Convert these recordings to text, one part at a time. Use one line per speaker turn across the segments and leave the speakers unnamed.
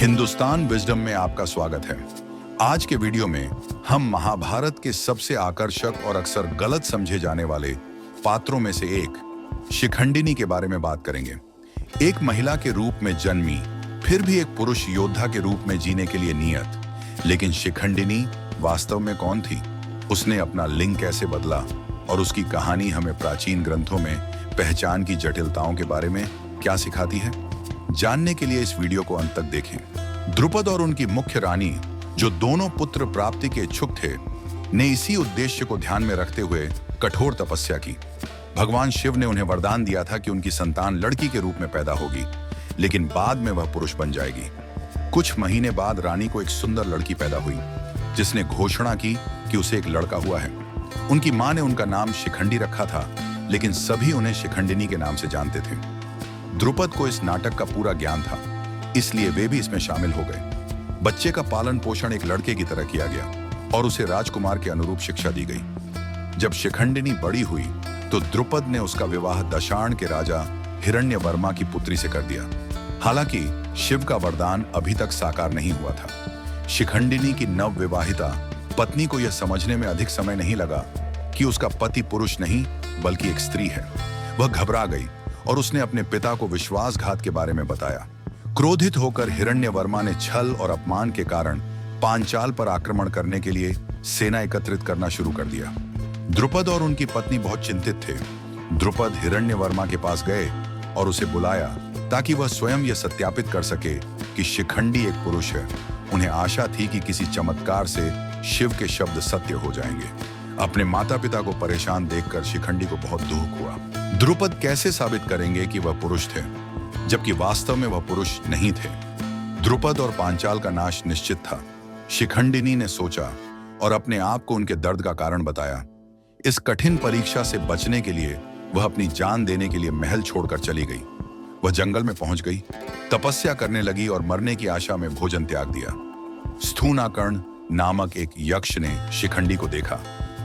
Hindustan wisdom में आपका स्वागत है। आज के वीडियो में हम महाभारत के सबसे आकर्षक और अक्सर गलत समझे जाने वाले पात्रों में से एक शिखंडिनी के बारे में बात करेंगे। एक महिला के रूप में जन्मी, फिर भी एक पुरुष योद्धा के रूप में जीने के लिए नियत। लेकिन शिखंडिनी वास्तव में कौन थी? उसने अपना लिंग कैसे बदला और उसकी कहानी हमें प्राचीन ग्रंथों में पहचान की जटिलताओं के बारे में क्या सिखाती है? जानने के लिए इस वीडियो को अंत तक देखें। द्रुपद और उनकी मुख्य रानी, जो दोनों पुत्र प्राप्ति के इच्छुक थे, ने इसी उद्देश्य को ध्यान में रखते हुए कठोर तपस्या की। भगवान शिव ने उन्हें वरदान दिया था कि उनकी संतान लड़की के रूप में पैदा होगी, लेकिन बाद में वह पुरुष बन जाएगी। कुछ महीने बाद रानी को एक सुंदर लड़की पैदा हुई, जिसने घोषणा की कि उसे एक लड़का हुआ है। उनकी मां ने उनका नाम शिखंडी रखा था, लेकिन सभी उन्हें शिखंडिनी के नाम से जानते थे। द्रुपद को इस नाटक का पूरा ज्ञान था, इसलिए वे भी इसमें शामिल हो गए। बच्चे का पालन पोषण एक लड़के की तरह किया गया और उसे राजकुमार के अनुरूप शिक्षा दी गई। जब शिखंडिनी बड़ी हुई तो द्रुपद ने उसका विवाह दशार्ण के राजा हिरण्यवर्मा की पुत्री से कर दिया। हालांकि शिव का वरदान अभी तक साकार नहीं हुआ था। शिखंडिनी की नवविवाहिता पत्नी को यह समझने में अधिक समय नहीं लगा कि उसका पति पुरुष नहीं बल्कि एक स्त्री है। वह घबरा गई और उसने अपने पिता को विश्वासघात के बारे में बताया। क्रोधित होकर हिरण्यवर्मा ने छल और अपमान के कारण पांचाल पर आक्रमण करने के लिए सेना एकत्रित करना शुरू कर दिया। द्रुपद और उनकी पत्नी बहुत चिंतित थे। द्रुपद हिरण्यवर्मा के पास गए और उसे बुलाया ताकि वह स्वयं यह सत्यापित कर सके कि शिखंडी एक पुरुष है। उन्हें आशा थी कि किसी चमत्कार से शिव के शब्द सत्य हो जाएंगे। अपने माता पिता को परेशान देखकर शिखंडी को बहुत दुख हुआ। द्रुपद कैसे साबित करेंगे कि वह पुरुष थे, जबकि वास्तव में वह पुरुष नहीं थे? द्रुपद और पांचाल का नाश निश्चित था। शिखंडिनी ने सोचा और अपने आप को उनके दर्द का कारण बताया। इस कठिन परीक्षा से बचने के लिए वह अपनी जान देने के लिए महल छोड़कर चली गई। वह जंगल में पहुंच गई, तपस्या करने लगी और मरने की आशा में भोजन त्याग दिया। स्थूनाकर्ण नामक एक यक्ष ने शिखंडी को देखा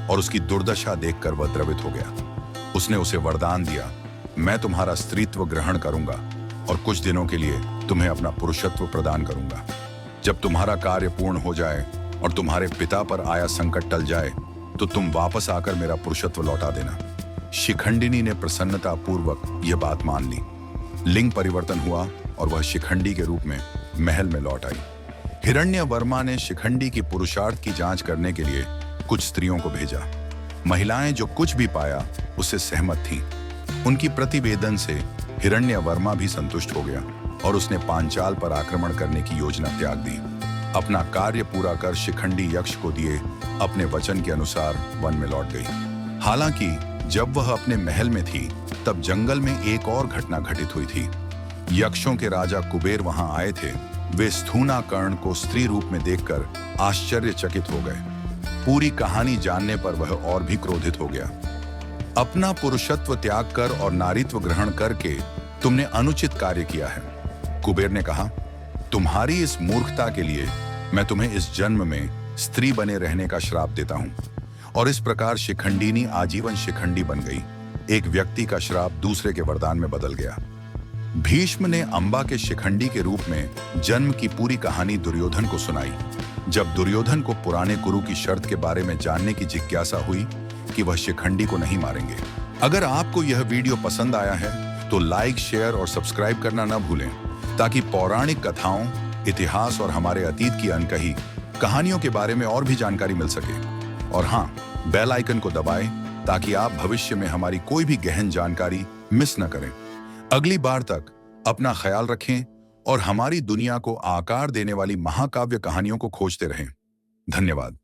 और उसकी दुर्दशा देखकर वह द्रवित हो गया। उसने उसे वरदान दिया, मैं तुम्हारा स्त्रीत्व ग्रहण करूंगा और कुछ दिनों के लिए तुम्हें अपना पुरुषत्व प्रदान करूंगा। जब तुम्हारा कार्य पूर्ण हो जाए और तुम्हारे पिता पर आया संकट टल जाए तो तुम वापस आकर मेरा पुरुषत्व लौटा देना। शिखंडिनी ने प्रसन्नता पूर्वक यह बात मान ली। लिंग परिवर्तन हुआ और वह शिखंडी के रूप में महल में लौट आई। हिरण्यवर्मा ने शिखंडी की पुरुषार्थ की जांच करने के लिए कुछ स्त्रियों को भेजा। महिलाएं जो कुछ भी पाया उससे सहमत थीं। उनकी प्रतिवेदन से हिरण्यवर्मा भी संतुष्ट हो गया और उसने पांचाल पर आक्रमण करने की योजना त्याग दी। अपना कार्य पूरा कर शिखंडी यक्ष को दिए अपने वचन के अनुसार वन में लौट गई। हालांकि जब वह अपने महल में थी तब जंगल में एक और घटना घटित हुई थी। यक्षों के राजा कुबेर वहां आए थे। वे स्थूनाकर्ण को स्त्री रूप में देखकर आश्चर्यचकित हो गए। पूरी कहानी जानने पर वह और भी क्रोधित हो गया। अपना पुरुषत्व त्याग कर और नारीत्व ग्रहण करके तुमने अनुचित कार्य किया है। कुबेर ने कहा, तुम्हारी इस मूर्खता के लिए मैं तुम्हें इस जन्म में स्त्री बने रहने का श्राप देता हूं। और इस प्रकार शिखंडिनी आजीवन शिखंडी बन गई। एक व्यक्ति का श्राप दूसरे के वरदान में बदल गया। भीष्म ने अंबा के शिखंडी के रूप में जन्म की पूरी कहानी दुर्योधन को सुनाई। जब दुर्योधन को पुराने गुरु की शर्त के बारे में जानने की जिज्ञासा हुई कि वह शिखंडी को नहीं मारेंगे। अगर आपको यह वीडियो पसंद आया है तो लाइक, शेयर और सब्सक्राइब करना न भूलें, ताकि पौराणिक कथाओं, इतिहास और हमारे अतीत की अनकही कहानियों के बारे में और भी जानकारी मिल सके। और हाँ, बेल आइकन को दबाएं ताकि आप भविष्य में हमारी कोई भी गहन जानकारी मिस न करें। अगली बार तक अपना ख्याल रखें और हमारी दुनिया को आकार देने वाली महाकाव्य कहानियों को खोजते रहें। धन्यवाद।